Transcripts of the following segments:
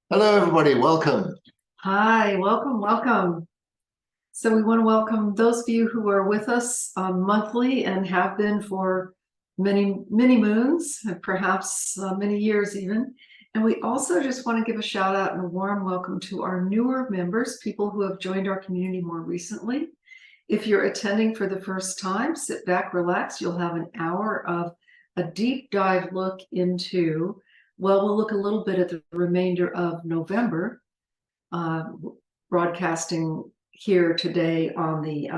Hello, everybody. Welcome. Hi, welcome, welcome. So we want to welcome those of you who are with us monthly and have been for many moons, and perhaps many years even. And we also just want to give a shout out and a warm welcome to our newer members, people who have joined our community more recently. If you're attending for the first time, sit back, relax. You'll have an hour of a deep dive look into, well, we'll look a little bit at the remainder of November, uh, broadcasting here today on the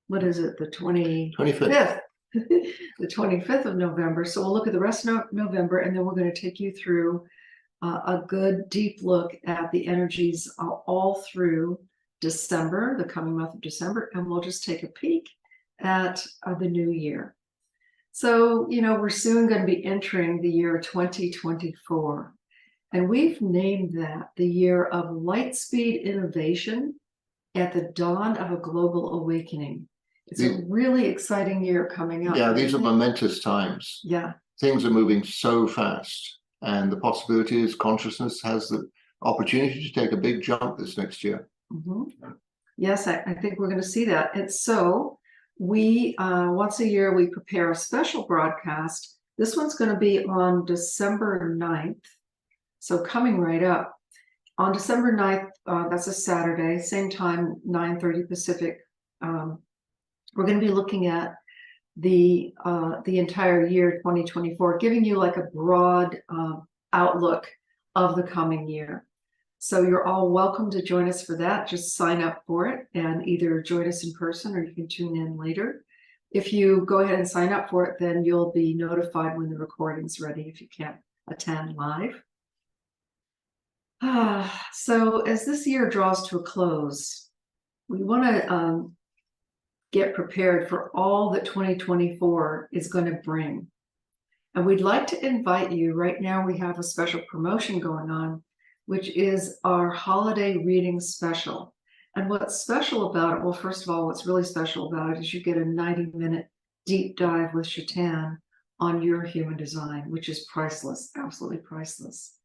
what is it, the 25th. 25th, the 25th of November. So we'll look at the rest of November, and then we're going to take you through a good deep look at the energies all through December, the coming month of December, and we'll just take a peek at the new year. So, we're soon going to be entering the year 2024. And we've named that the year of light speed innovation at the dawn of a global awakening. It's a really exciting year coming up. Yeah, these are momentous times. Yeah. Things are moving so fast, and the possibility is consciousness has the opportunity to take a big jump this next year. Mm-hmm. Yes, I think we're going to see that. And so we, once a year, we prepare a special broadcast. This one's going to be on December 9th. So coming right up on December 9th, that's a Saturday, same time, 9:30 Pacific. We're going to be looking at the entire year 2024, giving you like a broad outlook of the coming year. So you're all welcome to join us for that. Just sign up for it and either join us in person or you can tune in later. If you go ahead and sign up for it, then you'll be notified when the recording's ready if you can't attend live. So as this year draws to a close, we want to get prepared for all that 2024 is going to bring. And we'd like to invite you, right now we have a special promotion going on, which is our holiday reading special. And what's special about it, well, first of all, what's really special about it is you get a 90-minute deep dive with Shaitan on your human design, which is priceless, absolutely priceless.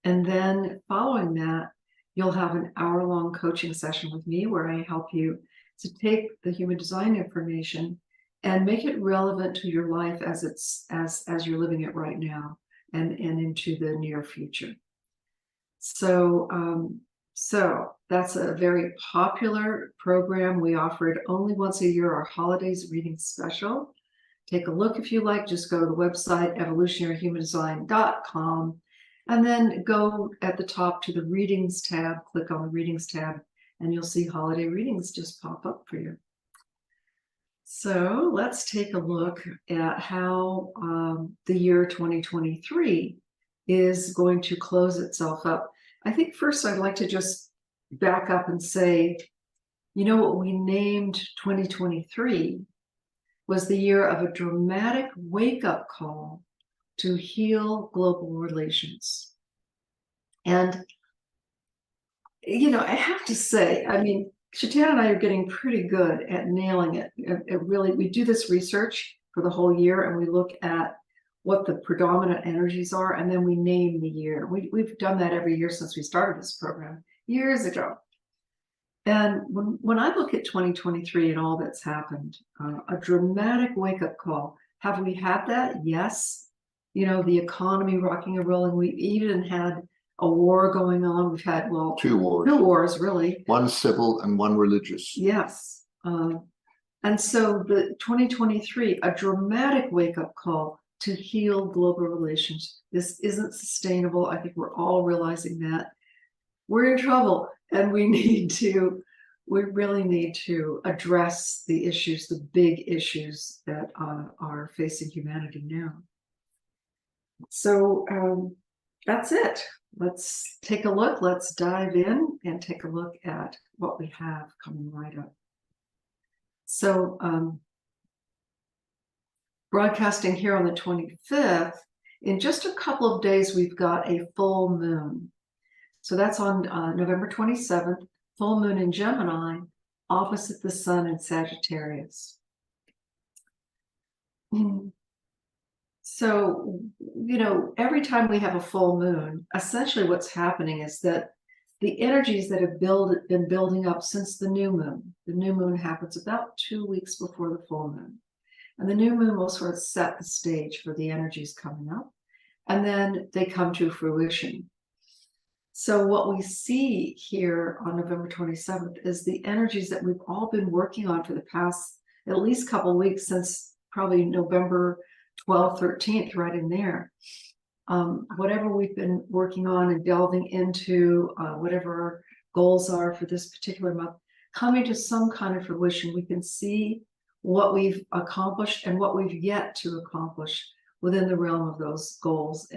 And then following that, you'll have an hour-long coaching session with me where I help you to take the human design information and make it relevant to your life as you're living it right now and into the near future. So that's a very popular program. We offer it only once a year, our holidays reading special. Take a look if you like. Just go to the website evolutionaryhumandesign.com. And then go at the top to the readings tab, click on the readings tab, and you'll see holiday readings just pop up for you. So let's take a look at how the year 2023 is going to close itself up. I think first I'd like to just back up and say, what we named 2023 was the year of a dramatic wake-up call to heal global relations. And, I have to say, Shaitan and I are getting pretty good at nailing it. We do this research for the whole year and we look at what the predominant energies are, and then we name the year. We've done that every year since we started this program years ago. And when I look at 2023 and all that's happened, a dramatic wake-up call. Have we had that? Yes. The economy rocking and rolling. We even had a war going on. We've had, two wars. Two wars, really. One civil and one religious. Yes. And so the 2023, a dramatic wake-up call to heal global relations. This isn't sustainable. I think we're all realizing that. We're in trouble and we really need to address the issues, the big issues that are facing humanity now. So that's it. Let's take a look. Let's dive in and take a look at what we have coming right up. So broadcasting here on the 25th, in just a couple of days, we've got a full moon. So that's on November 27th, full moon in Gemini, opposite the sun in Sagittarius. So, every time we have a full moon, essentially what's happening is that the energies that have been building up since the new moon happens about 2 weeks before the full moon. And the new moon will sort of set the stage for the energies coming up, and then they come to fruition. So what we see here on November 27th is the energies that we've all been working on for the past at least couple of weeks, since probably November 12th, 13th, right in there. Whatever we've been working on and delving into, whatever our goals are for this particular month, coming to some kind of fruition. We can see what we've accomplished and what we've yet to accomplish within the realm of those goals,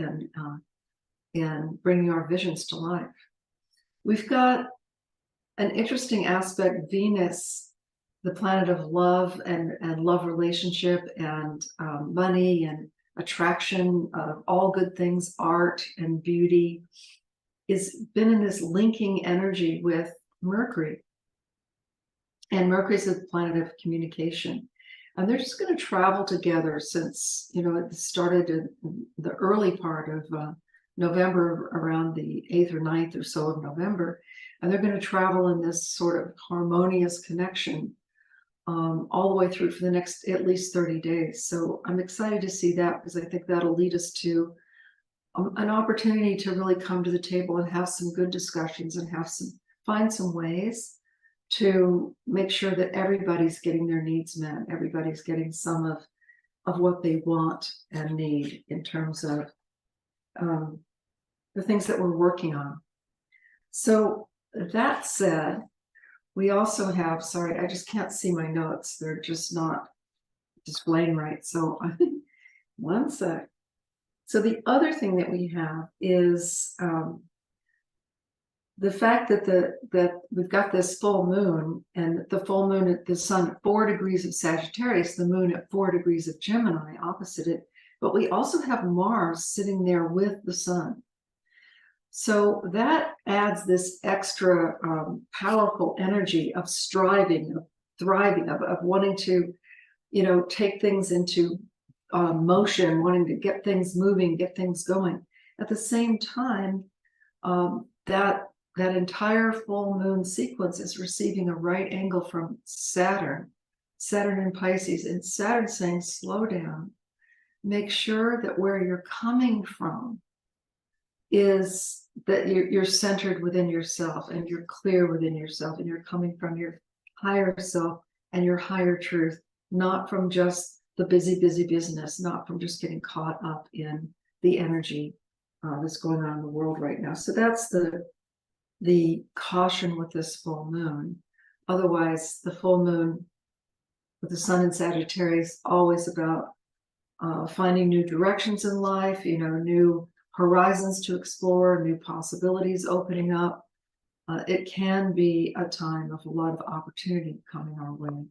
and bringing our visions to life. We've got an interesting aspect, Venus, the planet of love and love relationship and money and attraction of all good things, art and beauty, is been in this linking energy with Mercury. And Mercury is a planet of communication. And they're just going to travel together since, it started in the early part of November, around the 8th or 9th or so of November. And they're going to travel in this sort of harmonious connection all the way through for the next at least 30 days. So I'm excited to see that, because I think that'll lead us to an opportunity to really come to the table and have some good discussions and find some ways to make sure that everybody's getting their needs met. Everybody's getting some of what they want and need in terms of the things that we're working on. So that said, we also have, sorry, I just can't see my notes. They're just not displaying right. So one sec. So the other thing that we have is the fact that we've got this full moon, and the full moon at the sun at 4 degrees of Sagittarius, the moon at 4 degrees of Gemini opposite it. But we also have Mars sitting there with the sun. So that adds this extra powerful energy of striving, of thriving, of wanting to, take things into motion, wanting to get things moving, get things going. At the same time, that entire full moon sequence is receiving a right angle from Saturn in Pisces, and Saturn saying, slow down, make sure that where you're coming from is that you're centered within yourself, and you're clear within yourself, and you're coming from your higher self and your higher truth, not from just the busy business, not from just getting caught up in the energy that's going on in the world right now. So that's the caution with this full moon. Otherwise, the full moon with the sun in Sagittarius, always about finding new directions in life, new horizons to explore, new possibilities opening up. It can be a time of a lot of opportunity coming our way.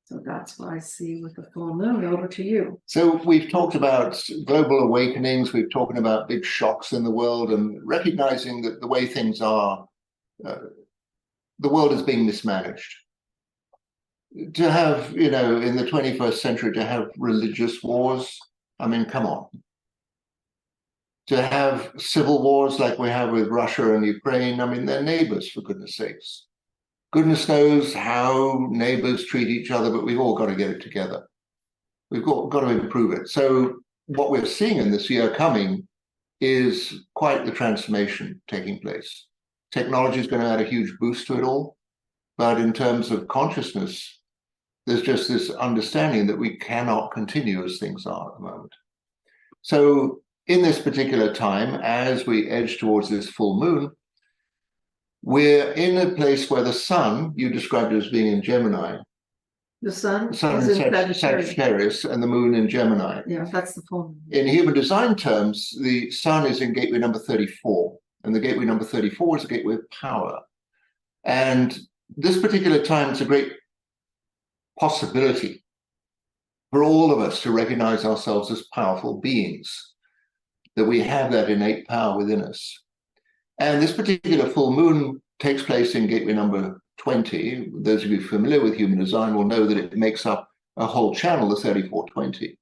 So that's what I see with the full moon. Over to you. So we've talked about global awakenings, we've talked about big shocks in the world, and recognizing that the way things are, the world is being mismanaged. To have, in the 21st century, to have religious wars, I mean, come on. To have civil wars like we have with Russia and Ukraine, I mean, they're neighbors, for goodness sakes. Goodness knows how neighbors treat each other, but we've all got to get it together. We've got to improve it. So what we're seeing in this year coming is quite the transformation taking place. Technology is going to add a huge boost to it all. But in terms of consciousness, there's just this understanding that we cannot continue as things are at the moment. So in this particular time, as we edge towards this full moon, we're in a place where the sun, you described it as being in Gemini. The sun is in Sagittarius and the moon in Gemini. Yeah, that's the full moon. In human design terms, the sun is in gateway number 34, and the gateway number 34 is a gateway of power. And this particular time, it's a great possibility for all of us to recognize ourselves as powerful beings, that we have that innate power within us. And this particular full moon takes place in gateway number 20. Those of you familiar with human design will know that it makes up a whole channel, the 3420.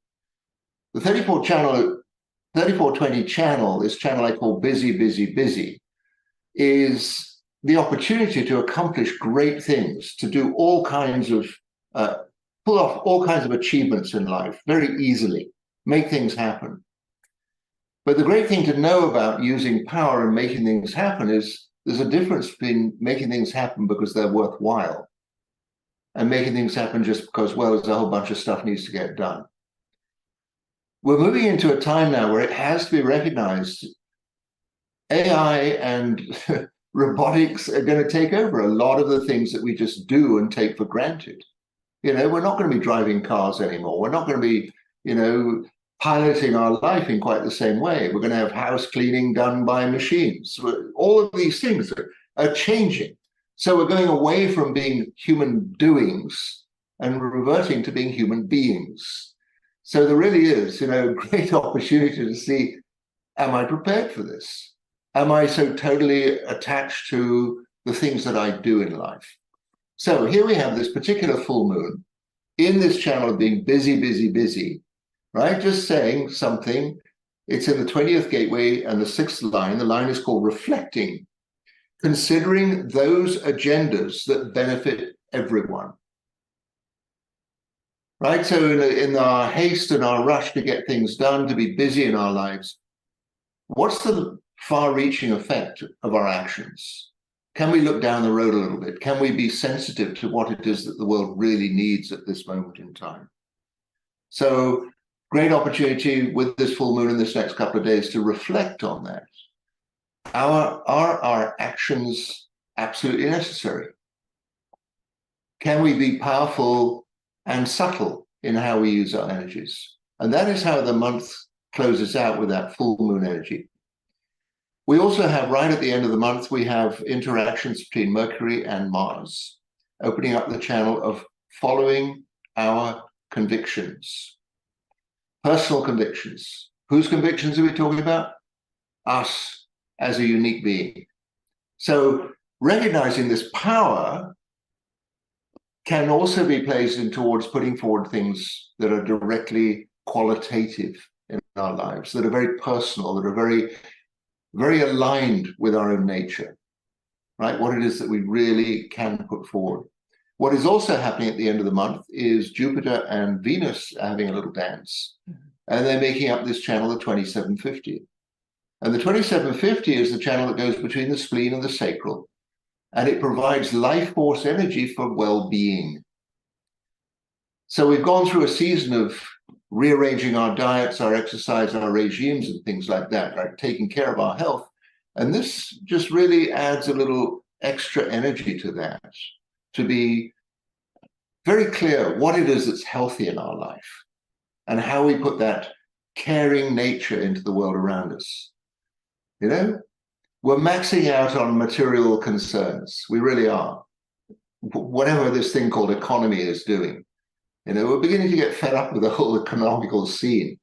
The 3420 channel, this channel I call busy, busy, busy, is the opportunity to accomplish great things, to do all kinds of, pull off all kinds of achievements in life very easily, make things happen. But the great thing to know about using power and making things happen is there's a difference between making things happen because they're worthwhile and making things happen just because, well, there's a whole bunch of stuff needs to get done. We're moving into a time now where it has to be recognized AI and robotics are going to take over a lot of the things that we just do and take for granted. You know, we're not going to be driving cars anymore. We're not going to be, you know, piloting our life in quite the same way. We're going to have house cleaning done by machines. All of these things are changing. So we're going away from being human doings and reverting to being human beings. So there really is, you know, a great opportunity to see, am I prepared for this? Am I so totally attached to the things that I do in life? So here we have this particular full moon in this channel of being busy, busy, busy, right? Just saying something. It's in the 20th gateway and the 6th line. The line is called reflecting, considering those agendas that benefit everyone. Right? So in our haste and our rush to get things done, to be busy in our lives, what's the far-reaching effect of our actions? Can we look down the road a little bit? Can we be sensitive to what it is that the world really needs at this moment in time? So great opportunity with this full moon in this next couple of days to reflect on that. Are our actions absolutely necessary? Can we be powerful and subtle in how we use our energies? And that is how the month closes out with that full moon energy. We also have, right at the end of the month, we have interactions between Mercury and Mars, opening up the channel of following our convictions, personal convictions. Whose convictions are we talking about? Us as a unique being. So recognizing this power can also be placed in towards putting forward things that are directly qualitative in our lives, that are very personal, that are very, very aligned with our own nature, right? What it is that we really can put forward. What is also happening at the end of the month is Jupiter and Venus are having a little dance, and they're making up this channel, the 2750. And the 2750 is the channel that goes between the spleen and the sacral, and it provides life force energy for well-being. So we've gone through a season of rearranging our diets, our exercise, our regimes, and things like that, right? Taking care of our health. And this just really adds a little extra energy to that, to be very clear what it is that's healthy in our life and how we put that caring nature into the world around us. You know, we're maxing out on material concerns. We really are. Whatever this thing called economy is doing. You know, we're beginning to get fed up with the whole economical scene.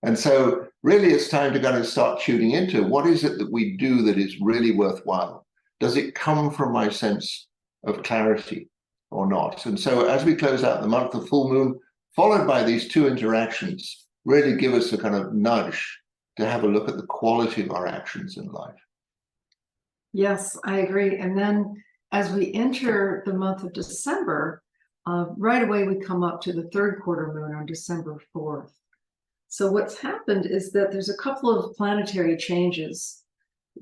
And so really it's time to kind of start tuning into what is it that we do that is really worthwhile? Does it come from my sense of clarity or not? And so as we close out the month of full moon, followed by these two interactions, really give us a kind of nudge to have a look at the quality of our actions in life. Yes, I agree. And then as we enter the month of December, right away we come up to the third quarter moon on December 4th. So what's happened is that there's a couple of planetary changes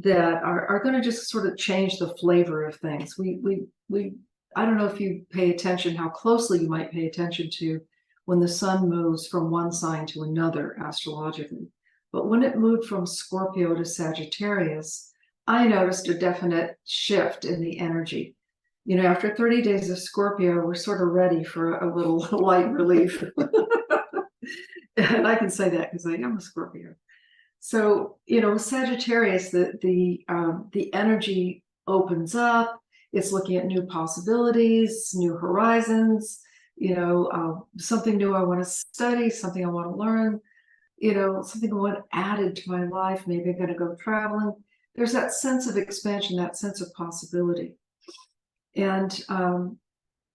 that are going to just sort of change the flavor of things. I don't know if you pay attention, how closely you might pay attention to when the sun moves from one sign to another astrologically. But when it moved from Scorpio to Sagittarius, I noticed a definite shift in the energy. You know, after 30 days of Scorpio, we're sort of ready for a little light relief. And I can say that because I am a Scorpio. So, you know, Sagittarius, the energy opens up. It's looking at new possibilities, new horizons, you know, something new I want to study, something I want to learn, you know, something I want added to my life. Maybe I'm going to go traveling. There's that sense of expansion, that sense of possibility. And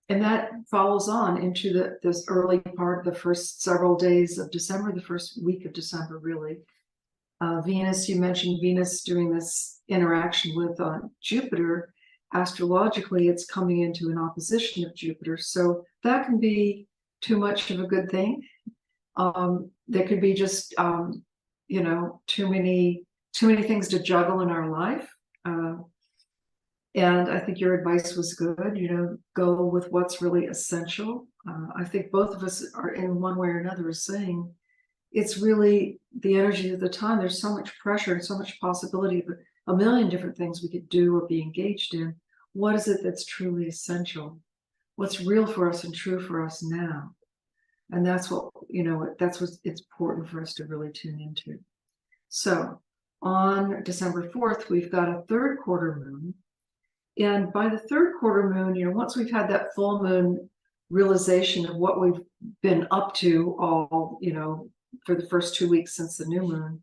And that follows on into this early part of the first several days of December, the first week of December, really. Venus, you mentioned Venus doing this interaction with Jupiter. Astrologically, it's coming into an opposition of Jupiter. So that can be too much of a good thing. There could be just, you know, too many things to juggle in our life. And I think your advice was good, you know, go with what's really essential. I think both of us are in one way or another is saying it's really the energy of the time. There's so much pressure and so much possibility of a million different things we could do or be engaged in. What is it that's truly essential? What's real for us and true for us now? And that's what, you know, that's what's it's important for us to really tune into. So on December 4th, we've got a third quarter moon. And by the third quarter moon, you know, once we've had that full moon realization of what we've been up to all, you know, for the first 2 weeks since the new moon,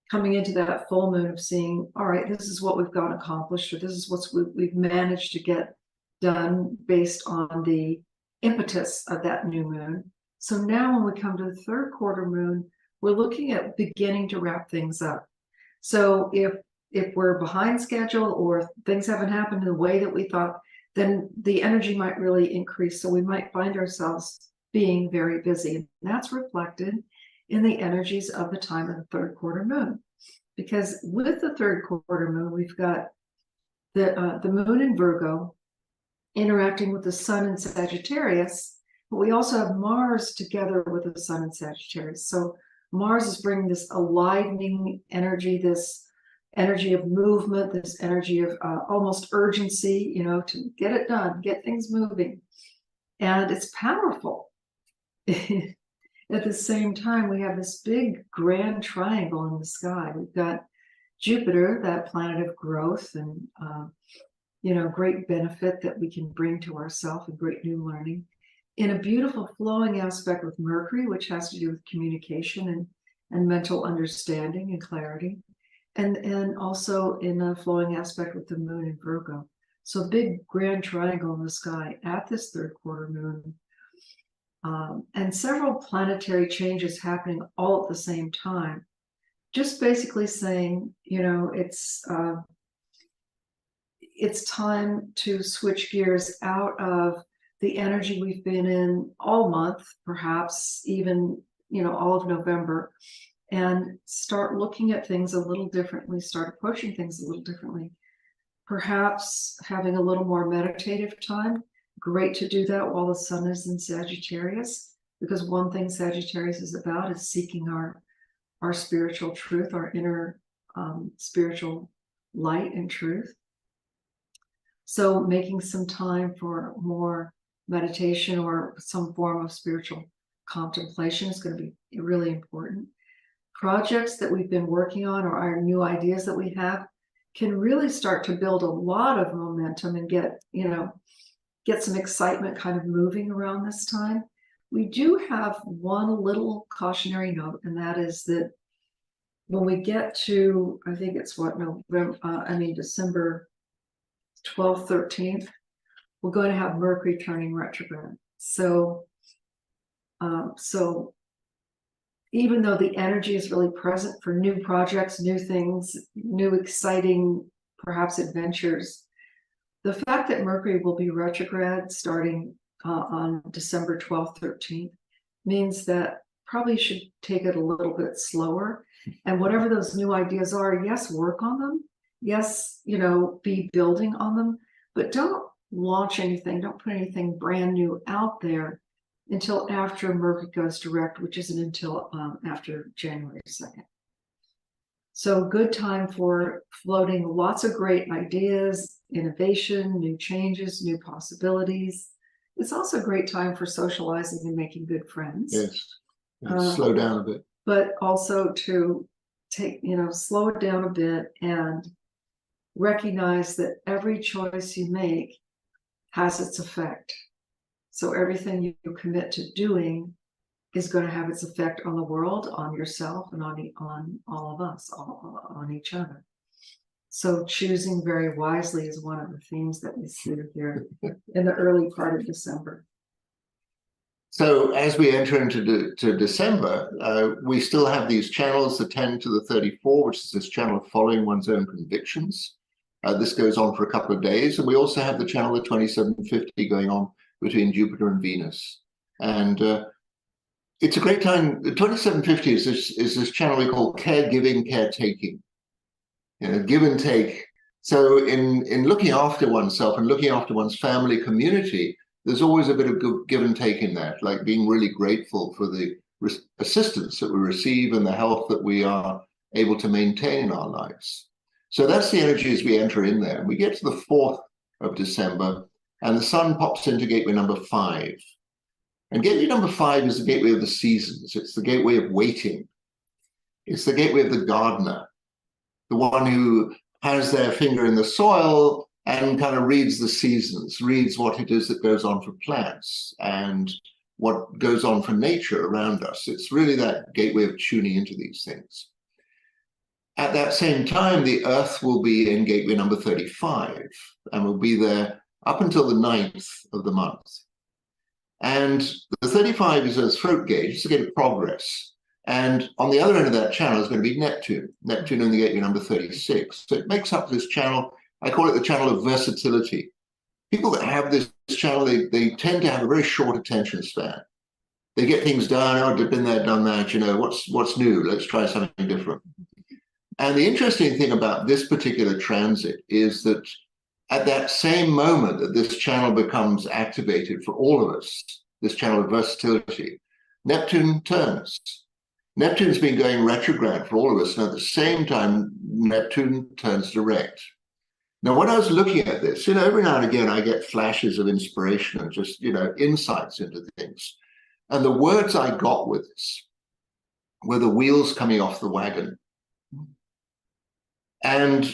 coming into that full moon of seeing, all right, this is what we've got accomplished, or this is what we've managed to get done based on the impetus of that new moon. So now when we come to the third quarter moon, we're looking at beginning to wrap things up. So if we're behind schedule or things haven't happened in the way that we thought, then the energy might really increase. So we might find ourselves being very busy. And that's reflected in the energies of the time of the third quarter moon. Because with the third quarter moon, we've got the moon in Virgo interacting with the sun in Sagittarius, but we also have Mars together with the sun in Sagittarius. So Mars is bringing this alivening energy, this energy of movement, this energy of almost urgency, you know, to get it done, get things moving. And it's powerful. At the same time, we have this big grand triangle in the sky. We've got Jupiter, that planet of growth and, you know, great benefit that we can bring to ourselves and great new learning. In a beautiful flowing aspect with Mercury, which has to do with communication and mental understanding and clarity. And also in a flowing aspect with the moon in Virgo. So a big grand triangle in the sky at this third quarter moon. And several planetary changes happening all at the same time. Just basically saying, you know, it's time to switch gears out of the energy we've been in all month, perhaps even, you know, all of November, and start looking at things a little differently, start approaching things a little differently. Perhaps having a little more meditative time. Great to do that while the sun is in Sagittarius, because one thing Sagittarius is about is seeking our spiritual truth, our inner spiritual light and truth. So making some time for more meditation or some form of spiritual contemplation is going to be really important. Projects that we've been working on or our new ideas that we have can really start to build a lot of momentum and get some excitement kind of moving around this time. We do have one little cautionary note, and that is that when we get to, I think it's December 12th, 13th, we're going to have Mercury turning retrograde. So even though the energy is really present for new projects, new things, new exciting, perhaps adventures, the fact that Mercury will be retrograde starting on December 12th, 13th, means that probably should take it a little bit slower. And whatever those new ideas are, yes, work on them. Yes, you know, be building on them, but don't launch anything, don't put anything brand new out there until after Mercury goes direct, which isn't until after January 2nd. So good time for floating lots of great ideas, innovation, new changes, new possibilities. It's also a great time for socializing and making good friends. Yes, slow down a bit. But also to take, you know, slow it down a bit and recognize that every choice you make has its effect. So everything you commit to doing is going to have its effect on the world, on yourself, and on all of us, on each other. So choosing very wisely is one of the themes that we see here in the early part of December. So as we enter into December, we still have these channels, the 10 to the 34, which is this channel of following one's own convictions. This goes on for a couple of days. And we also have the channel of 2750 going on between Jupiter and Venus. And it's a great time. The 2750 is this channel we call caregiving, caretaking. You know, give and take. So in looking after oneself and looking after one's family community, there's always a bit of give and take in that, like being really grateful for the assistance that we receive and the health that we are able to maintain in our lives. So that's the energy as we enter in there. We get to the 4th of December, and the sun pops into gateway number 5. And gateway number 5 is the gateway of the seasons. It's the gateway of waiting. It's the gateway of the gardener, the one who has their finger in the soil and kind of reads the seasons, reads what it is that goes on for plants and what goes on for nature around us. It's really that gateway of tuning into these things. At that same time, the Earth will be in gateway number 35 and will be there up until the 9th of the month. And the 35 is a throat gauge, it's a gate of progress. And on the other end of that channel is going to be Neptune in the gateway number 36. So it makes up this channel. I call it the channel of versatility. People that have this channel, they tend to have a very short attention span. They get things done. Oh, I've been there, done that. You know, what's new? Let's try something different. And the interesting thing about this particular transit is that at that same moment that this channel becomes activated for all of us, this channel of versatility, Neptune turns. Neptune's been going retrograde for all of us, and at the same time, Neptune turns direct. Now, when I was looking at this, you know, every now and again, I get flashes of inspiration and just, you know, insights into things. And the words I got with this were the wheels coming off the wagon. And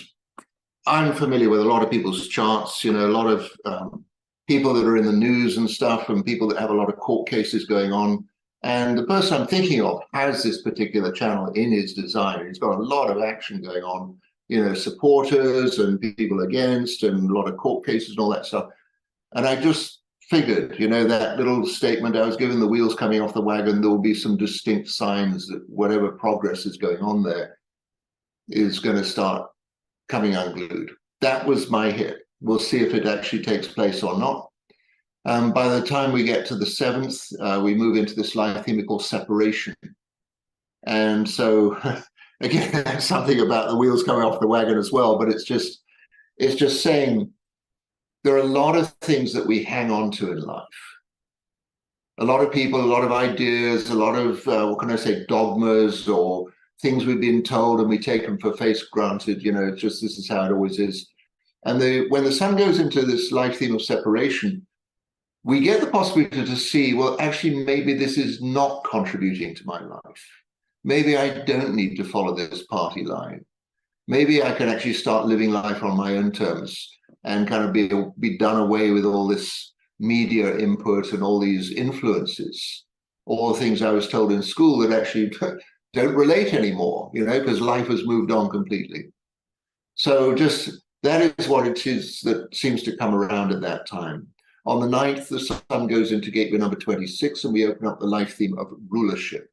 I'm familiar with a lot of people's charts, you know, a lot of people that are in the news and stuff, and people that have a lot of court cases going on. And the person I'm thinking of has this particular channel in his design. He's got a lot of action going on, you know, supporters and people against, and a lot of court cases and all that stuff. And I just figured, you know, that little statement I was given, the wheels coming off the wagon, there will be some distinct signs that whatever progress is going on there is going to start coming unglued. That was my hit. We'll see if it actually takes place or not. By the time we get to the 7th, we move into this life theme we call separation. And so, again, that's something about the wheels coming off the wagon as well, but it's just saying there are a lot of things that we hang on to in life. A lot of people, a lot of ideas, a lot of, what can I say, dogmas or things we've been told and we take them for face granted, you know, it's just, this is how it always is. And when the sun goes into this life theme of separation, we get the possibility to see, well, actually, maybe this is not contributing to my life. Maybe I don't need to follow this party line. Maybe I can actually start living life on my own terms and kind of be done away with all this media input and all these influences, all the things I was told in school that actually don't relate anymore, you know, because life has moved on completely. So just that is what it is that seems to come around at that time. On the 9th, the sun goes into gateway number 26, and we open up the life theme of rulership.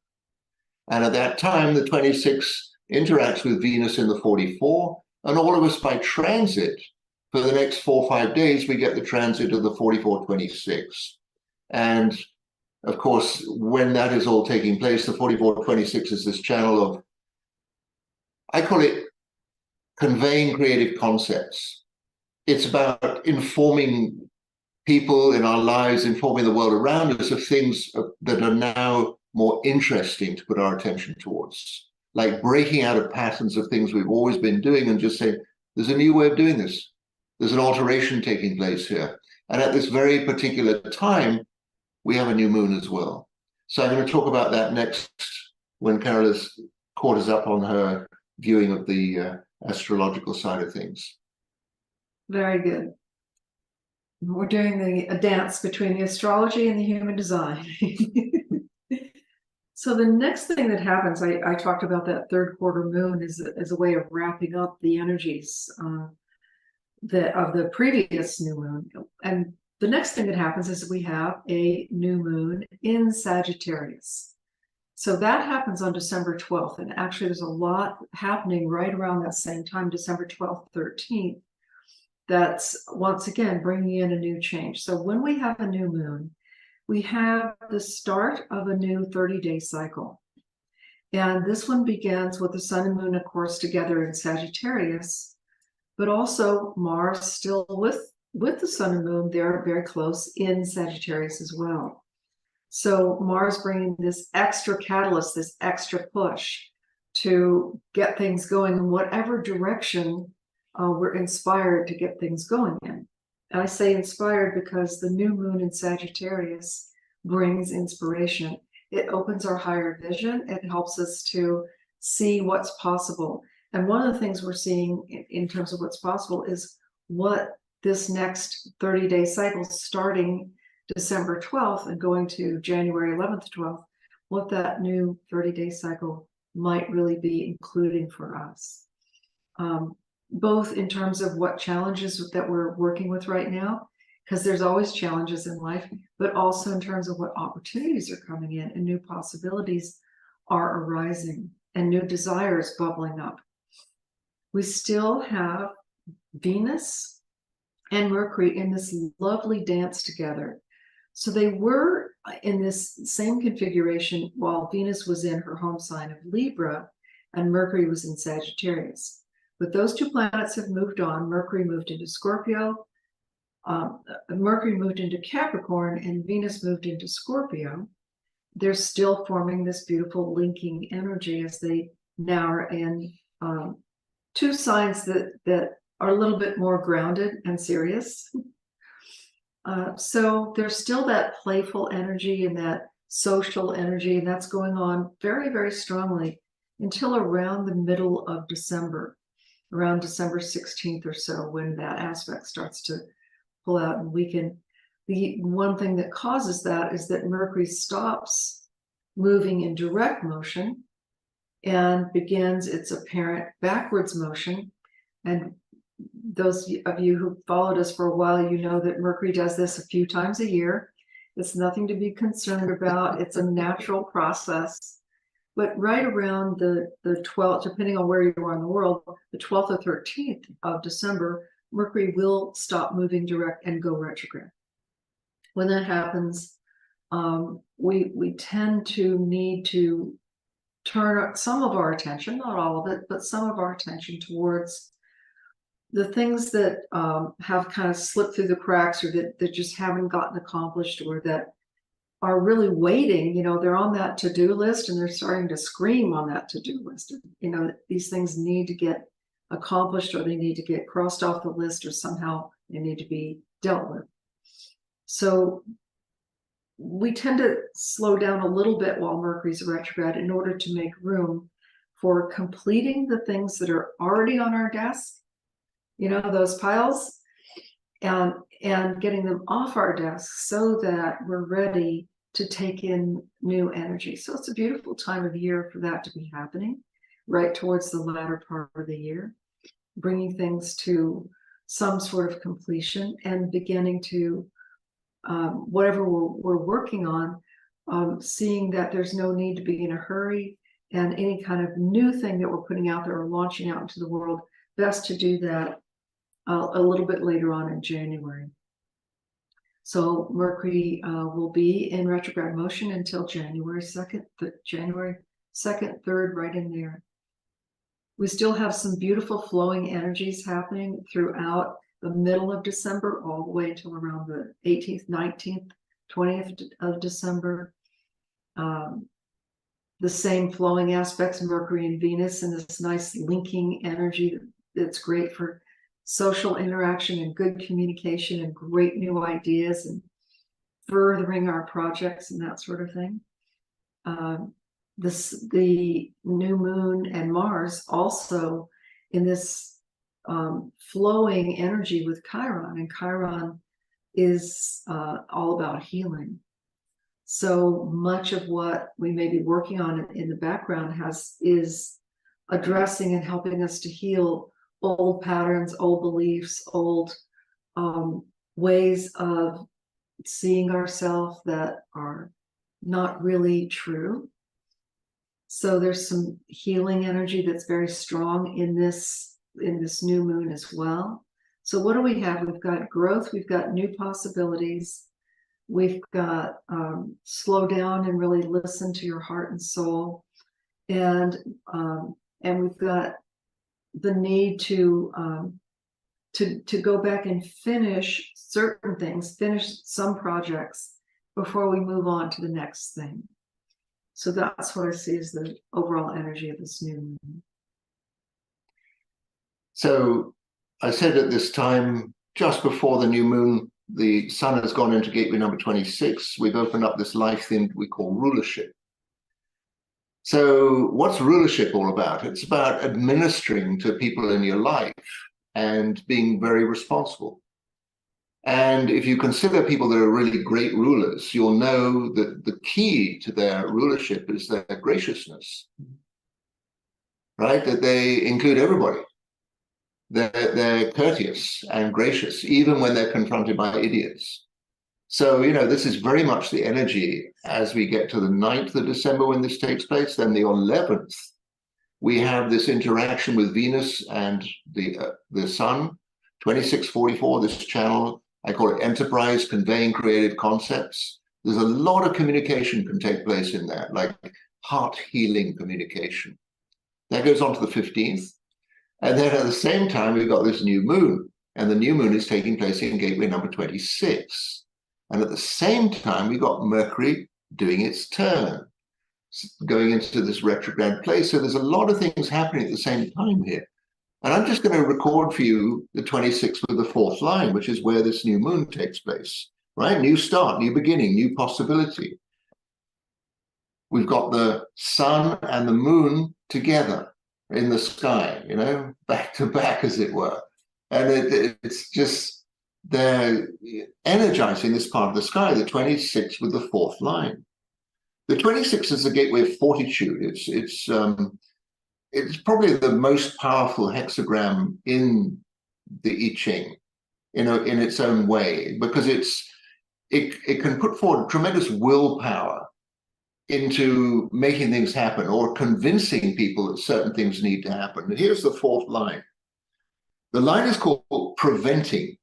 And at that time, the 26 interacts with Venus in the 44, and all of us by transit, for the next 4 or 5 days, we get the transit of the 44-26. And of course, when that is all taking place, the 44-26 is this channel of, I call it conveying creative concepts. It's about informing people in our lives, informing the world around us of things that are now more interesting to put our attention towards, like breaking out of patterns of things we've always been doing and just saying, there's a new way of doing this. There's an alteration taking place here. And at this very particular time, we have a new moon as well. So I'm going to talk about that next when Carol has caught us up on her viewing of the astrological side of things. Very good. We're doing a dance between the astrology and the human design. So the next thing that happens, I talked about that third quarter moon as a way of wrapping up the energies of the previous new moon. And the next thing that happens is we have a new moon in Sagittarius. So that happens on December 12th. And actually, there's a lot happening right around that same time, December 12th, 13th. That's once again bringing in a new change. So when we have a new moon, we have the start of a new 30-day cycle. And this one begins with the sun and moon, of course, together in Sagittarius, but also Mars still with the sun and moon. They're very close in Sagittarius as well. So Mars bringing this extra catalyst, this extra push to get things going in whatever direction we're inspired to get things going in. And I say inspired because the new moon in Sagittarius brings inspiration. It opens our higher vision. It helps us to see what's possible. And one of the things we're seeing in terms of what's possible is what this next 30-day cycle, starting December 12th and going to January 11th, 12th, what that new 30-day cycle might really be including for us. Both in terms of what challenges that we're working with right now, because there's always challenges in life, but also in terms of what opportunities are coming in and new possibilities are arising and new desires bubbling up. We still have Venus and Mercury in this lovely dance together. So they were in this same configuration while Venus was in her home sign of Libra and Mercury was in Sagittarius. But those two planets have moved on. Mercury moved into Scorpio, Mercury moved into Capricorn, and Venus moved into Scorpio. They're still forming this beautiful linking energy as they now are in two signs that are a little bit more grounded and serious. So there's still that playful energy and that social energy, and that's going on very, very strongly until around the middle of December. Around December 16th or so, when that aspect starts to pull out and weaken. The one thing that causes that is that Mercury stops moving in direct motion and begins its apparent backwards motion. And those of you who followed us for a while, you know that Mercury does this a few times a year. It's nothing to be concerned about. It's a natural process. But right around the 12th, depending on where you are in the world, the 12th or 13th of December, Mercury will stop moving direct and go retrograde. When that happens, we tend to need to turn some of our attention, not all of it, but some of our attention towards the things that have kind of slipped through the cracks or that just haven't gotten accomplished or that are really waiting. You know, they're on that to-do list and they're starting to scream on that to-do list. You know, these things need to get accomplished or they need to get crossed off the list or somehow they need to be dealt with. So we tend to slow down a little bit while Mercury's retrograde in order to make room for completing the things that are already on our desk, you know, those piles, and getting them off our desks so that we're ready to take in new energy. So it's a beautiful time of year for that to be happening, right towards the latter part of the year, bringing things to some sort of completion and beginning to, whatever we're working on, seeing that there's no need to be in a hurry, and any kind of new thing that we're putting out there or launching out into the world, best to do that a little bit later on in January. So Mercury will be in retrograde motion until January 2nd, January 2nd, 3rd, right in there. We still have some beautiful flowing energies happening throughout the middle of December, all the way until around the 18th, 19th, 20th of December. The same flowing aspects, Mercury and Venus, and this nice linking energy that's great for social interaction and good communication and great new ideas and furthering our projects and that sort of thing. The new moon and Mars also in this flowing energy with Chiron, and Chiron is all about healing. So much of what we may be working on in the background is addressing and helping us to heal old patterns, old beliefs, old ways of seeing ourselves that are not really true. So there's some healing energy that's very strong in this new moon as well. So what do we have? We've got growth, we've got new possibilities, we've got slow down and really listen to your heart and soul, and we've got the need to go back and finish certain things, finish some projects before we move on to the next thing. So that's what I see as the overall energy of this new moon. So I said at this time, just before the new moon, the sun has gone into gateway number 26. We've opened up this life thing we call rulership. So what's rulership all about? It's about administering to people in your life and being very responsible. And if you consider people that are really great rulers, you'll know that the key to their rulership is their graciousness, right? That they include everybody. They're courteous and gracious, even when they're confronted by idiots. So, this is very much the energy as we get to the 9th of December when this takes place. Then the 11th, we have this interaction with Venus and the Sun, 2644, this channel. I call it enterprise, conveying creative concepts. There's a lot of communication can take place in that, like heart healing communication. That goes on to the 15th. And then at the same time, we've got this new moon, and the new moon is taking place in gateway number 26. And at the same time, we've got Mercury doing its turn, going into this retrograde place. So there's a lot of things happening at the same time here. And I'm just going to record for you the 26th with the 4th line, which is where this new moon takes place, right? New start, new beginning, new possibility. We've got the sun and the moon together in the sky, back to back, as it were. And it's just, they're energizing this part of the sky, the 26th with the 4th line. The 26th is the gateway of fortitude. It's probably the most powerful hexagram in the I Ching, in its own way, because it can put forward tremendous willpower into making things happen or convincing people that certain things need to happen. And here's the 4th line. The line is called preventing,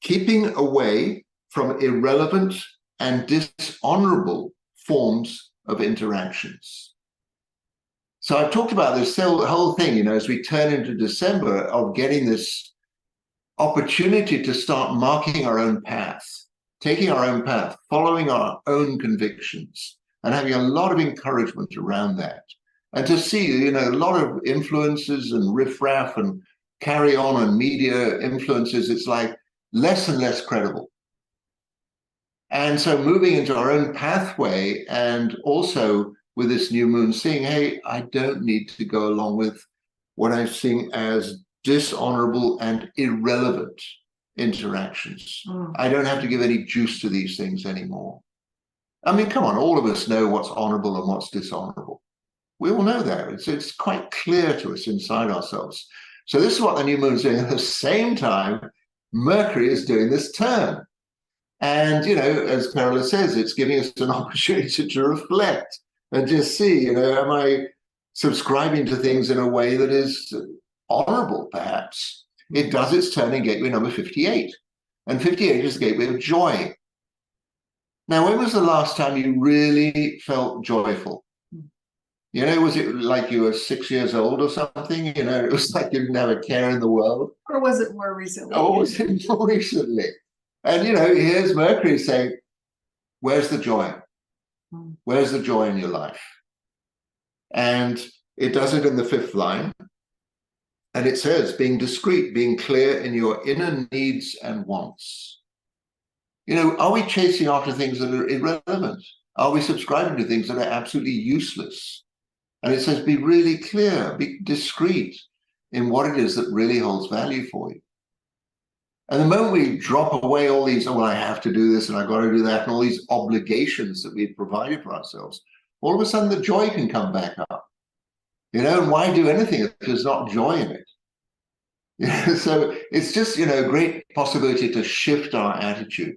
keeping away from irrelevant and dishonorable forms of interactions. So I've talked about this whole thing, as we turn into December, of getting this opportunity to start marking our own path, taking our own path, following our own convictions, and having a lot of encouragement around that. And to see, a lot of influences and riffraff and carry on and media influences, it's like less and less credible. And so moving into our own pathway, and also with this new moon, seeing, hey, I don't need to go along with what I'm seeing as dishonorable and irrelevant interactions. I don't have to give any juice to these things anymore. I mean, come on, all of us know what's honorable and what's dishonorable. We all know that. It's quite clear to us inside ourselves. So this is what the new moon is doing. At the same time, Mercury is doing this turn. And, as Carola says, it's giving us an opportunity to reflect and just see, am I subscribing to things in a way that is honorable, perhaps? It does its turn in gateway number 58. And 58 is the gateway of joy. Now, when was the last time you really felt joyful? Was it like you were 6 years old or something? It was like you didn't have a care in the world. Or was it more recently? Or was it more recently? And, here's Mercury saying, where's the joy? Where's the joy in your life? And it does it in the 5th line. And it says, being discreet, being clear in your inner needs and wants. Are we chasing after things that are irrelevant? Are we subscribing to things that are absolutely useless? And it says, be really clear, be discreet in what it is that really holds value for you. And the moment we drop away all these, oh, well, I have to do this and I've got to do that, and all these obligations that we've provided for ourselves, all of a sudden the joy can come back up. And why do anything if there's not joy in it? So it's just, a great possibility to shift our attitude.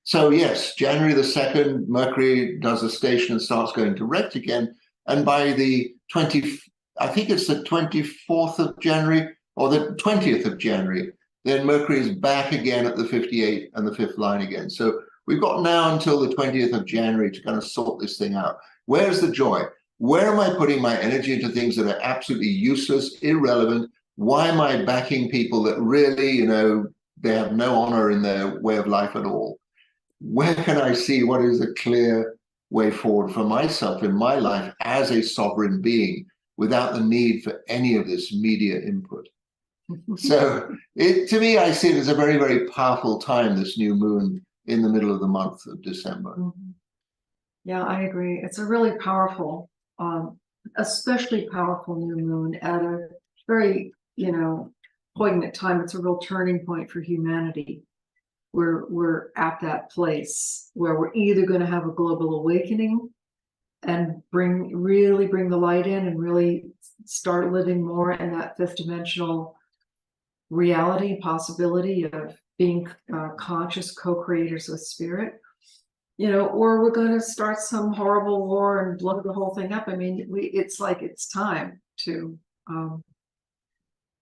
So yes, January the 2nd, Mercury does a station and starts going direct again. And by the I think it's the 24th of January or the 20th of January, then Mercury is back again at the 58 and the 5th line again. So we've got now until the 20th of January to kind of sort this thing out. Where's the joy? Where am I putting my energy into things that are absolutely useless, irrelevant? Why am I backing people that really, they have no honor in their way of life at all? Where can I see what is a clear way forward for myself in my life as a sovereign being without the need for any of this media input? So to me, I see it as a very, very powerful time, this new moon in the middle of the month of December. Yeah, I agree. It's a really powerful, especially powerful new moon at a very, poignant time. It's a real turning point for humanity. We're at that place where we're either going to have a global awakening and really bring the light in and really start living more in that fifth dimensional reality, possibility of being conscious co-creators with spirit, or we're going to start some horrible war and blow the whole thing up. I mean,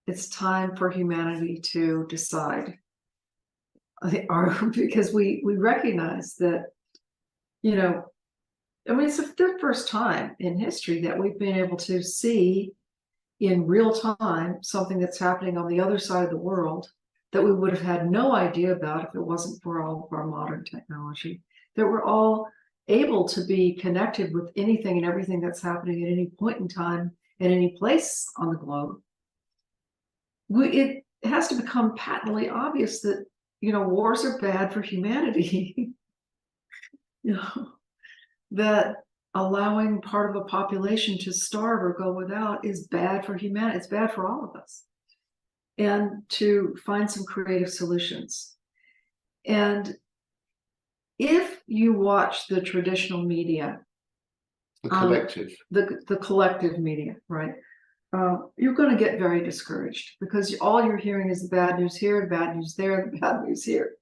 it's time for humanity to decide. Because we recognize that, it's the first time in history that we've been able to see in real time something that's happening on the other side of the world that we would have had no idea about if it wasn't for all of our modern technology, that we're all able to be connected with anything and everything that's happening at any point in time, in any place on the globe. It has to become patently obvious that wars are bad for humanity. That allowing part of a population to starve or go without is bad for humanity. It's bad for all of us. And to find some creative solutions. And if you watch the traditional media, the collective, the collective media, right? You're going to get very discouraged because all you're hearing is the bad news here, the bad news there, the bad news here.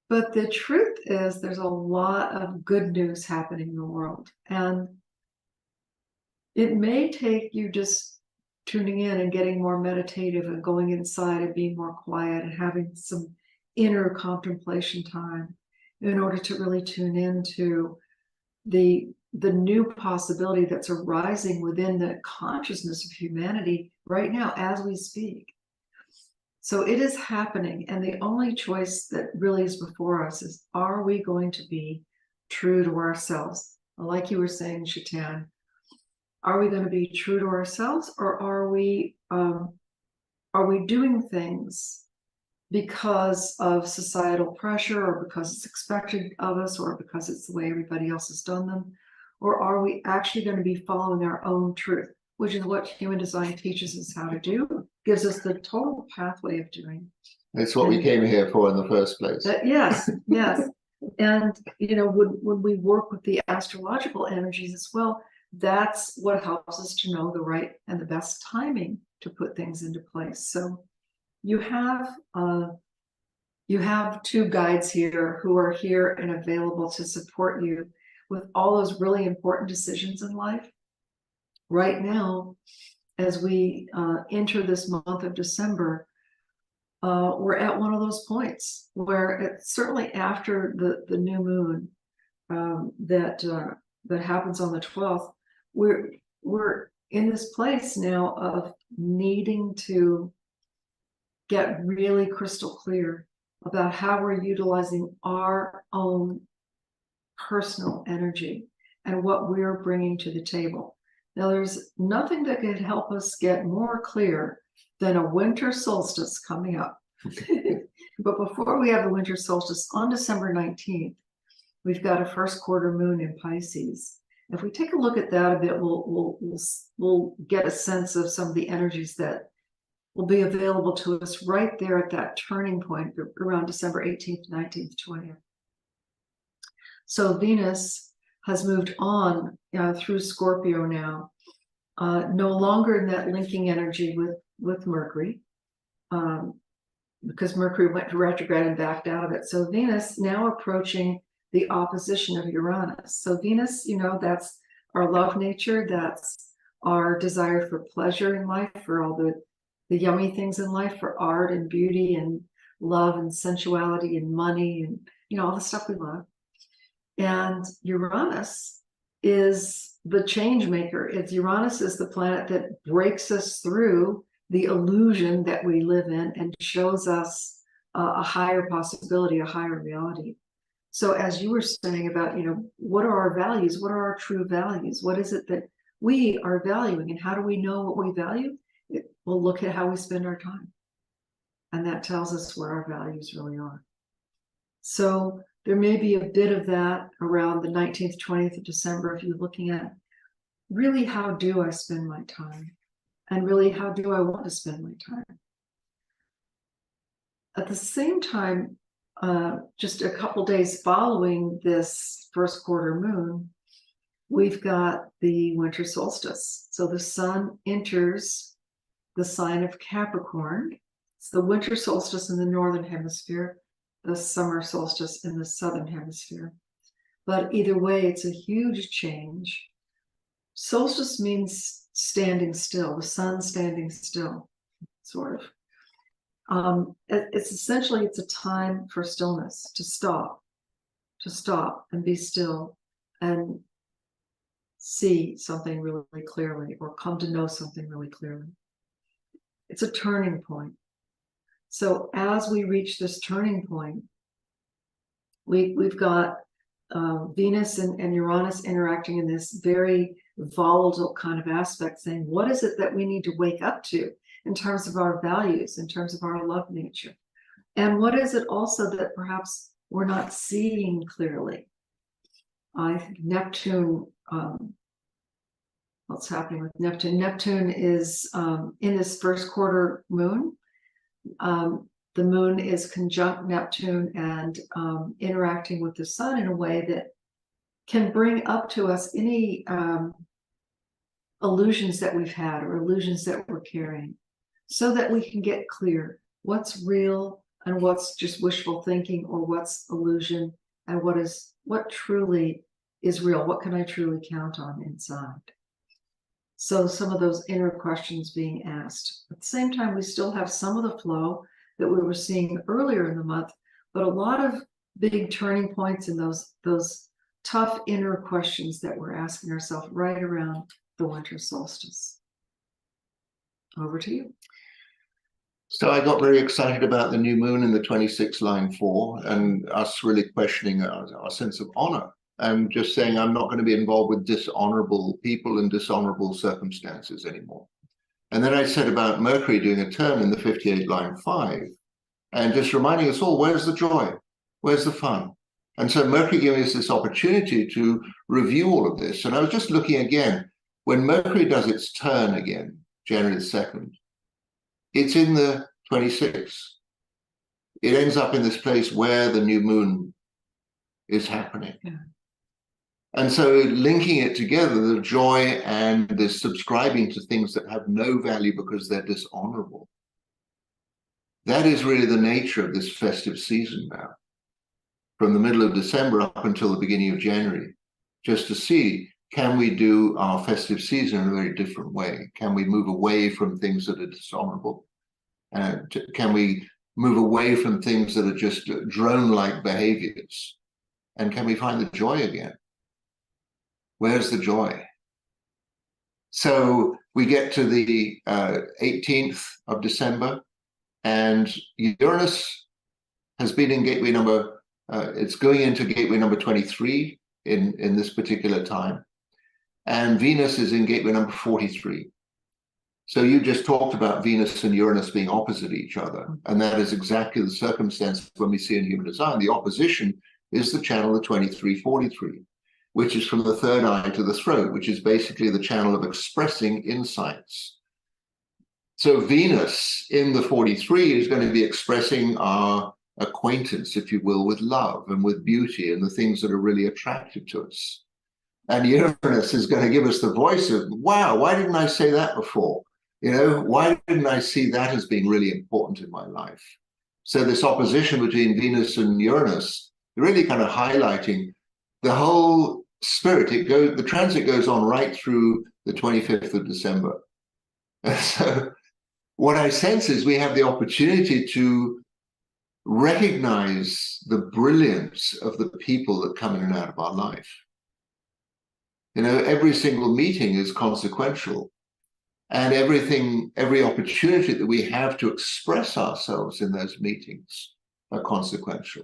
But the truth is there's a lot of good news happening in the world. And it may take you just tuning in and getting more meditative and going inside and being more quiet and having some inner contemplation time in order to really tune into the new possibility that's arising within the consciousness of humanity right now as we speak. So it is happening, and the only choice that really is before us is, are we going to be true to ourselves? Like you were saying, Shaitan, are we going to be true to ourselves, or are we doing things because of societal pressure, or because it's expected of us, or because it's the way everybody else has done them? Or are we actually going to be following our own truth, which is what human design teaches us how to do, gives us the total pathway of doing. It's what we came here for in the first place. Yes. And, when we work with the astrological energies as well, that's what helps us to know the right and the best timing to put things into place. So you have two guides here who are here and available to support you with all those really important decisions in life. Right now, as we enter this month of December, we're at one of those points where it's certainly after the new moon that happens on the 12th, we're in this place now of needing to get really crystal clear about how we're utilizing our own personal energy and what we're bringing to the table. Now, there's nothing that could help us get more clear than a winter solstice coming up. But before we have the winter solstice on December 19th, we've got a first quarter moon in Pisces. If we take a look at that a bit, we'll get a sense of some of the energies that will be available to us right there at that turning point around December 18th, 19th, 20th. So Venus has moved on through Scorpio now, no longer in that linking energy with Mercury, because Mercury went retrograde and backed out of it. So Venus now approaching the opposition of Uranus. So Venus, you know, that's our love nature, that's our desire for pleasure in life, for all the yummy things in life, for art and beauty and love and sensuality and money and, you know, all the stuff we love. And Uranus is the change maker. Uranus is the planet that breaks us through the illusion that we live in and shows us a higher possibility, a higher reality. So as you were saying about, you know, what are our values? What are our true values? What is it that we are valuing? And how do we know what we value? We'll look at how we spend our time. And that tells us where our values really are. So there may be a bit of that around the 19th, 20th of December, if you're looking at really, how do I spend my time? And really, how do I want to spend my time? At the same time, just a couple days following this first quarter moon, we've got the winter solstice. So the sun enters the sign of Capricorn. It's the winter solstice in the northern hemisphere, the summer solstice in the southern hemisphere. But either way, it's a huge change. Solstice means standing still, the sun standing still, sort of. It's essentially, it's a time for stillness, to stop and be still and see something really clearly, or come to know something really clearly. It's a turning point. So as we reach this turning point, we've got Venus and Uranus interacting in this very volatile kind of aspect, saying, what is it that we need to wake up to in terms of our values, in terms of our love nature? And what is it also that perhaps we're not seeing clearly? I think Neptune, what's happening with Neptune? Neptune is in this first quarter moon. The moon is conjunct Neptune and interacting with the sun in a way that can bring up to us any illusions that we've had or illusions that we're carrying, so that we can get clear what's real and what's just wishful thinking, or what's illusion and what truly is real. What can I truly count on inside? So some of those inner questions being asked. At the same time, we still have some of the flow that we were seeing earlier in the month, but a lot of big turning points in those tough inner questions that we're asking ourselves right around the winter solstice. Over to you. So I got very excited about the new moon in the 26 line 4, and us really questioning our sense of honor, and just saying, I'm not going to be involved with dishonorable people and dishonorable circumstances anymore. And then I said about Mercury doing a turn in the 58 line 5, and just reminding us all, where's the joy? Where's the fun? And so Mercury giving us this opportunity to review all of this. And I was just looking again, when Mercury does its turn again, January the 2nd, it's in the 26. It ends up in this place where the new moon is happening. Yeah. And so linking it together, the joy and this subscribing to things that have no value because they're dishonorable. That is really the nature of this festive season now, from the middle of December up until the beginning of January, just to see, can we do our festive season in a very different way? Can we move away from things that are dishonorable? And can we move away from things that are just drone-like behaviors? And can we find the joy again? Where's the joy? So we get to the 18th of December, and Uranus has been in gateway number, it's going into gateway number 23 in this particular time. And Venus is in gateway number 43. So you just talked about Venus and Uranus being opposite each other. And that is exactly the circumstance when we see in human design. The opposition is the channel of 2343, which is from the third eye to the throat, which is basically the channel of expressing insights. So Venus in the 43 is going to be expressing our acquaintance, if you will, with love and with beauty and the things that are really attractive to us. And Uranus is going to give us the voice of, wow, why didn't I say that before? You know, why didn't I see that as being really important in my life? So this opposition between Venus and Uranus really kind of highlighting the whole spirit. The transit goes on right through the 25th of December. And so what I sense is we have the opportunity to recognize the brilliance of the people that come in and out of our life. You know, every single meeting is consequential, and every opportunity that we have to express ourselves in those meetings are consequential.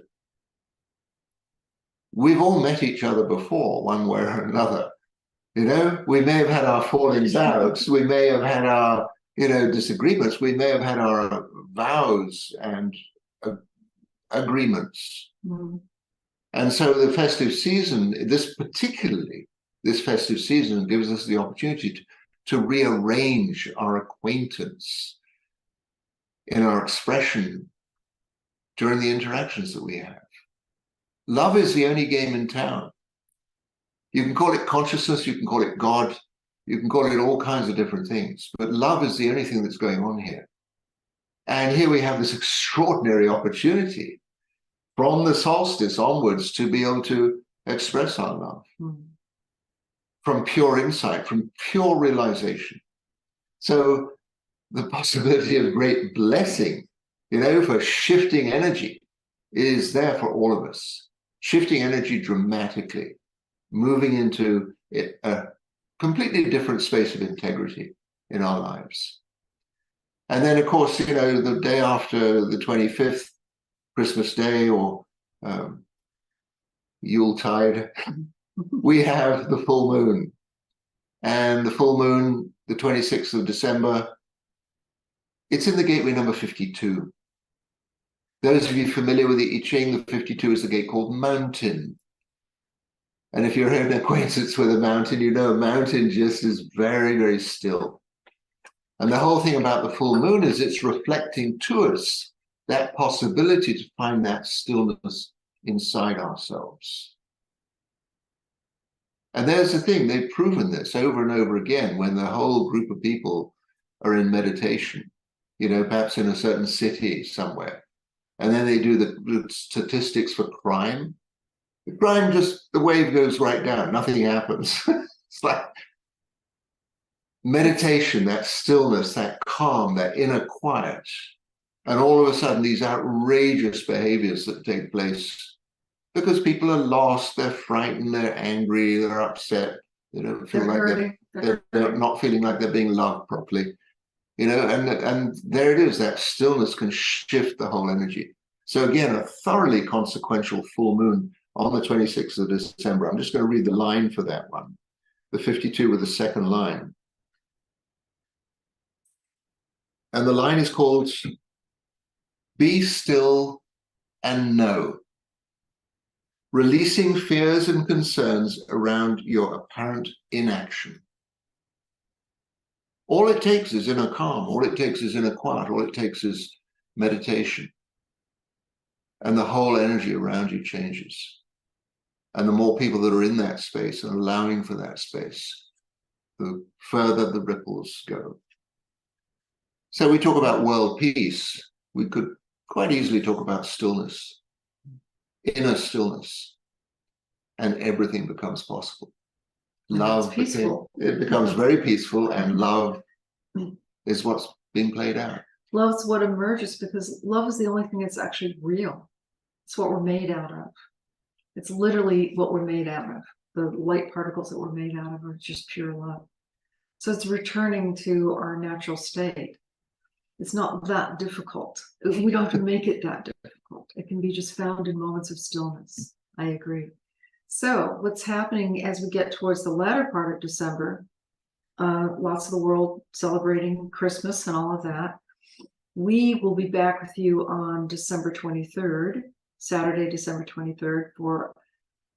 We've all met each other before, one way or another. You know, we may have had our fallings out, we may have had our, you know, disagreements, we may have had our vows and agreements. Mm-hmm. And so the festive season, this festive season gives us the opportunity to rearrange our acquaintance in our expression during the interactions that we have. Love is the only game in town. You can call it consciousness, you can call it God, you can call it all kinds of different things, but love is the only thing that's going on here. And here we have this extraordinary opportunity from the solstice onwards to be able to express our love from pure insight, from pure realization. So the possibility of great blessing, you know, for shifting energy is there for all of us. Shifting energy dramatically, moving into a completely different space of integrity in our lives. And then, of course, you know, the day after the 25th, Christmas Day or Yuletide, we have the full moon. And the full moon, the 26th of December, it's in the gateway number 52. Those of you familiar with the I Ching, the 52 is the gate called mountain. And if you're an acquaintance with a mountain, you know a mountain just is very, very still. And the whole thing about the full moon is it's reflecting to us that possibility to find that stillness inside ourselves. And there's the thing, they've proven this over and over again when the whole group of people are in meditation, you know, perhaps in a certain city somewhere. And then they do the statistics for crime. The crime just, the wave goes right down, nothing happens. It's like meditation, that stillness, that calm, that inner quiet. And all of a sudden, these outrageous behaviors that take place because people are lost, they're frightened, they're angry, they're upset, they don't feel like they're not feeling like they're being loved properly. You know, and there it is, that stillness can shift the whole energy. So again, a thoroughly consequential full moon on the 26th of December. I'm just going to read the line for that one, the 52 with the second line. And the line is called, "Be still and know, releasing fears and concerns around your apparent inaction." All it takes is inner calm. All it takes is inner quiet. All it takes is meditation. And the whole energy around you changes. And the more people that are in that space and allowing for that space, the further the ripples go. So we talk about world peace. We could quite easily talk about stillness, inner stillness, and everything becomes possible. Love, it becomes very peaceful, and love is what's being played out. Love's what emerges because love is the only thing that's actually real. It's what we're made out of. It's literally what we're made out of. The light particles that we're made out of are just pure love. So it's returning to our natural state. It's not that difficult. We don't have to make it that difficult. It can be just found in moments of stillness. I agree. So what's happening as we get towards the latter part of December, lots of the world celebrating Christmas and all of that. We will be back with you on December 23rd, Saturday, December 23rd, for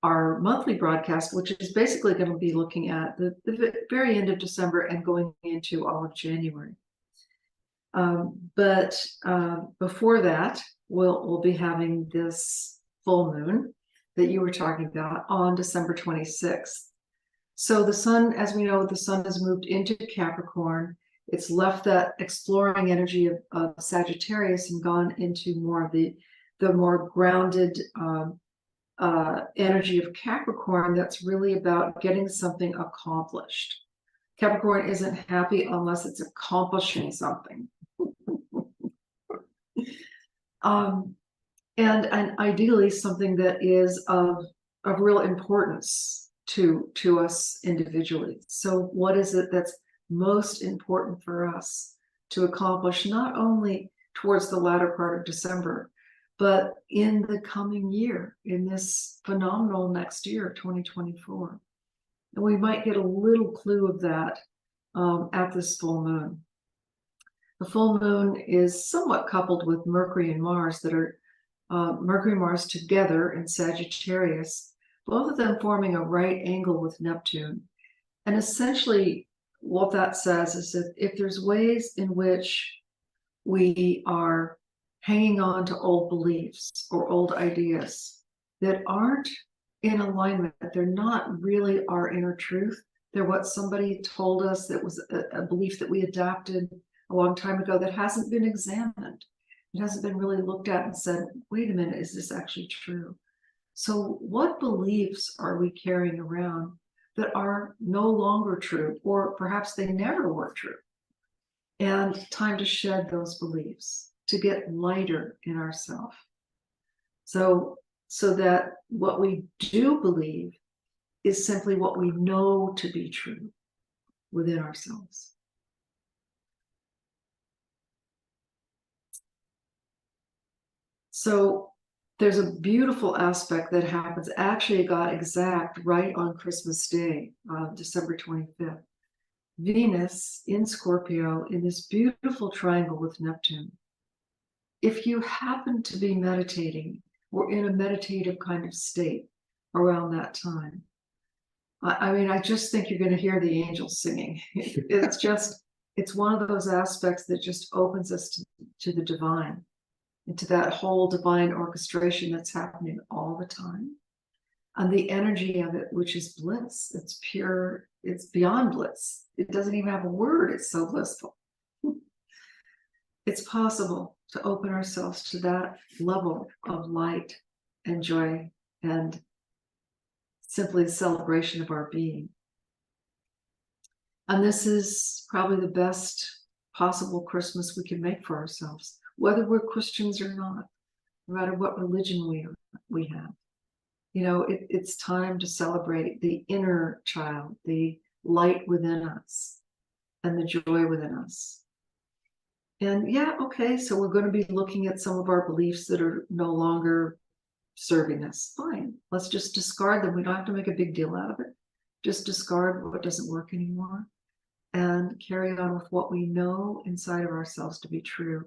our monthly broadcast, which is basically going to be looking at the very end of December and going into all of January. But before that, we'll be having this full moon that you were talking about on December 26th. So the sun, as we know, the sun has moved into Capricorn. It's left that exploring energy of Sagittarius and gone into more of the more grounded energy of Capricorn. That's really about getting something accomplished. Capricorn isn't happy unless it's accomplishing something. And ideally something that is of real importance to us individually. So what is it that's most important for us to accomplish, not only towards the latter part of December, but in the coming year, in this phenomenal next year, 2024. And we might get a little clue of that at this full moon. The full moon is somewhat coupled with Mercury and Mars that are Mercury and Mars together in Sagittarius, both of them forming a right angle with Neptune. And essentially what that says is that if there's ways in which we are hanging on to old beliefs or old ideas that aren't in alignment, they're not really our inner truth, they're what somebody told us that was a belief that we adapted a long time ago that hasn't been examined. It hasn't been really looked at and said, wait a minute, is this actually true? So what beliefs are we carrying around that are no longer true, or perhaps they never were true? And time to shed those beliefs, to get lighter in ourselves. So that what we do believe is simply what we know to be true within ourselves. So there's a beautiful aspect that happens. Actually, it got exact right on Christmas Day, December 25th. Venus in Scorpio in this beautiful triangle with Neptune. If you happen to be meditating or in a meditative kind of state around that time, I mean, I just think you're going to hear the angels singing. It's one of those aspects that just opens us to the divine, into that whole divine orchestration that's happening all the time. And the energy of it, which is bliss, it's pure, it's beyond bliss. It doesn't even have a word, it's so blissful. It's possible to open ourselves to that level of light and joy and simply a celebration of our being. And this is probably the best possible Christmas we can make for ourselves, whether we're Christians or not, no matter what religion we have. You know, it's time to celebrate the inner child, the light within us, and the joy within us. And yeah, okay, so we're going to be looking at some of our beliefs that are no longer serving us. Fine, let's just discard them. We don't have to make a big deal out of it. Just discard what doesn't work anymore and carry on with what we know inside of ourselves to be true.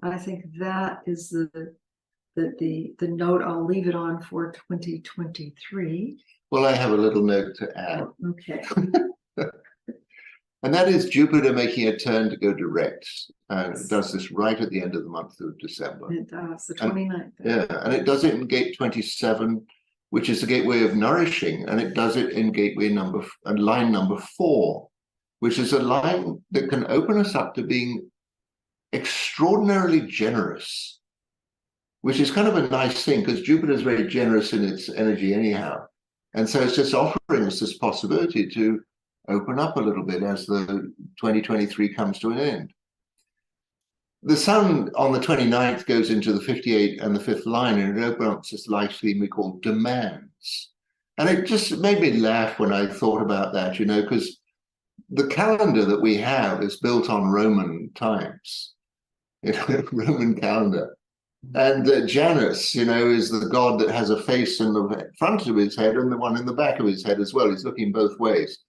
And I think that is the note I'll leave it on for 2023. Well, I have a little note to add. Okay. And that is Jupiter making a turn to go direct. And it does this right at the end of the month of December. It does, the 29th. Yeah, and it does it in gate 27, which is the gateway of nourishing, and it does it in gateway line number 4, which is a line that can open us up to being extraordinarily generous, which is kind of a nice thing because Jupiter is very generous in its energy anyhow. And so it's just offering us this possibility to open up a little bit as the 2023 comes to an end. The sun on the 29th goes into the 58 and the 5th line, and it opens up this life theme we call demands. And it just made me laugh when I thought about that, you know, because the calendar that we have is built on Roman times, you know, Roman calendar. And Janus, you know, is the god that has a face in the front of his head and the one in the back of his head as well. He's looking both ways.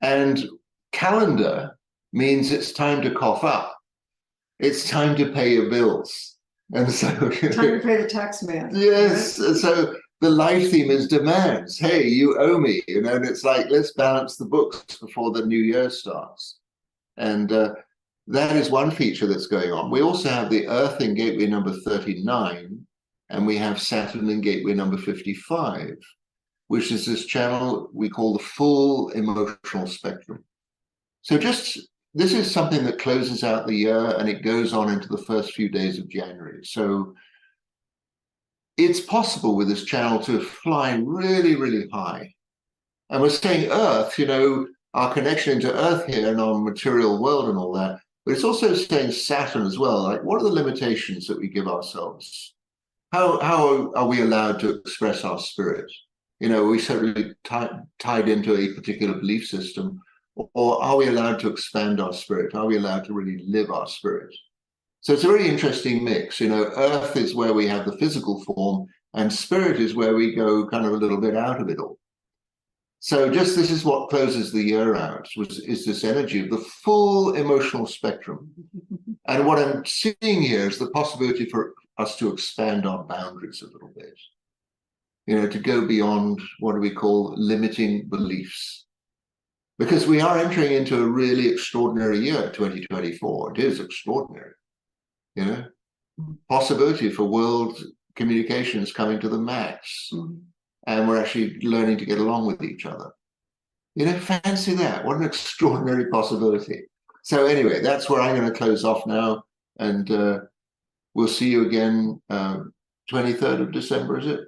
And calendar means it's time to cough up. It's time to pay your bills. And so time to pay the tax man. Yes. Right? So the life theme is demands. Hey, you owe me, you know, and it's like, let's balance the books before the new year starts. And that is one feature that's going on. We also have the Earth in gateway number 39, and we have Saturn in gateway number 55, which is this channel we call the full emotional spectrum. So this is something that closes out the year and it goes on into the first few days of January. So it's possible with this channel to fly really, really high. And we're saying Earth, our connection to Earth here and our material world and all that, but it's also saying Saturn as well. Like, what are the limitations that we give ourselves? How are we allowed to express our spirit? We certainly tied into a particular belief system, or are we allowed to expand our spirit? Are we allowed to really live our spirit? So it's a very interesting mix. Earth is where we have the physical form, and spirit is where we go kind of a little bit out of it all. So this is what closes the year out, is this energy of the full emotional spectrum. And what I'm seeing here is the possibility for us to expand our boundaries a little bit, to go beyond what do we call limiting beliefs. Because we are entering into a really extraordinary year, 2024. It is extraordinary, Possibility for world communications coming to the max. And we're actually learning to get along with each other. Fancy that. What an extraordinary possibility. So anyway, that's where I'm going to close off now. And we'll see you again 23rd of December, is it?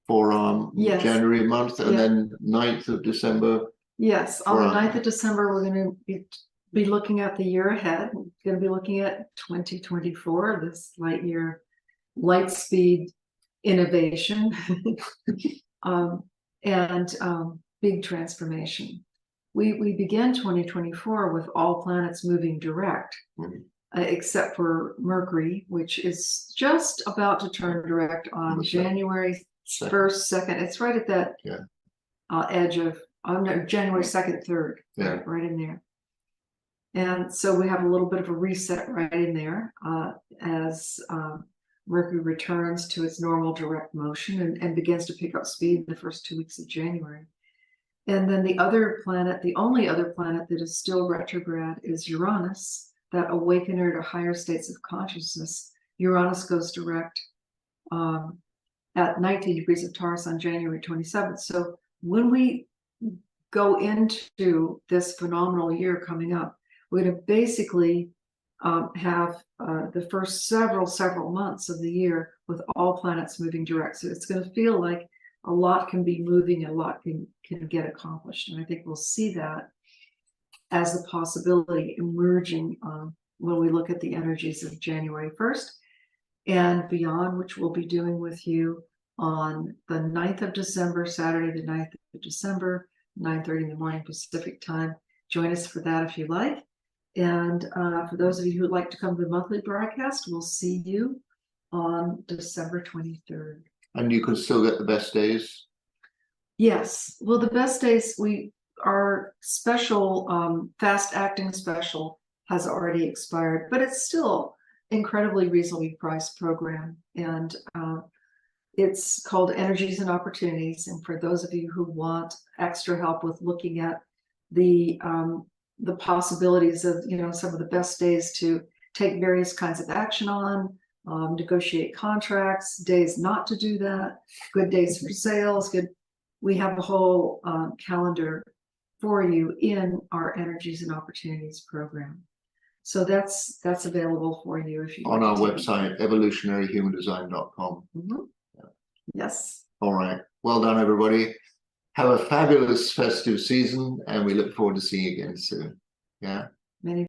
For Yes. January month, and then 9th of December. Yes, on the 9th of December, we're going to be looking at the year ahead. We're going to be looking at 2024, this light speed innovation and big transformation. We began 2024 with all planets moving direct, except for Mercury, which is just about to turn direct on January 1st, 2nd. It's right at that edge of January 2nd, 3rd, right in there. And so we have a little bit of a reset right in there as Mercury returns to its normal direct motion and begins to pick up speed in the first 2 weeks of January. And then the other planet, the only other planet that is still retrograde, is Uranus, that awakener to higher states of consciousness. Uranus goes direct at 19 degrees of Taurus on January 27th. So when we go into this phenomenal year coming up, we're going to basically have the first several months of the year with all planets moving direct. So it's going to feel like a lot can be moving, a lot can get accomplished. And I think we'll see that as a possibility emerging when we look at the energies of January 1st and beyond, which we'll be doing with you on the 9th of December, Saturday the 9th of December, 9:30 in the morning Pacific time. Join us for that if you like. And for those of you who would like to come to the monthly broadcast, we'll see you on December 23rd. And you can still get the best days? Yes. Well, the best days, our special fast acting special has already expired, but it's still incredibly reasonably priced program. And it's called Energies and Opportunities. And for those of you who want extra help with looking at the possibilities of, some of the best days to take various kinds of action on, negotiate contracts, days not to do that, good days for sales, we have a whole calendar for you in our Energies and Opportunities program. So that's available for you if you on our website, evolutionaryhumandesign.com. Yes. All right. Well done, everybody. Have a fabulous festive season, and we look forward to seeing you again soon. Yeah. Many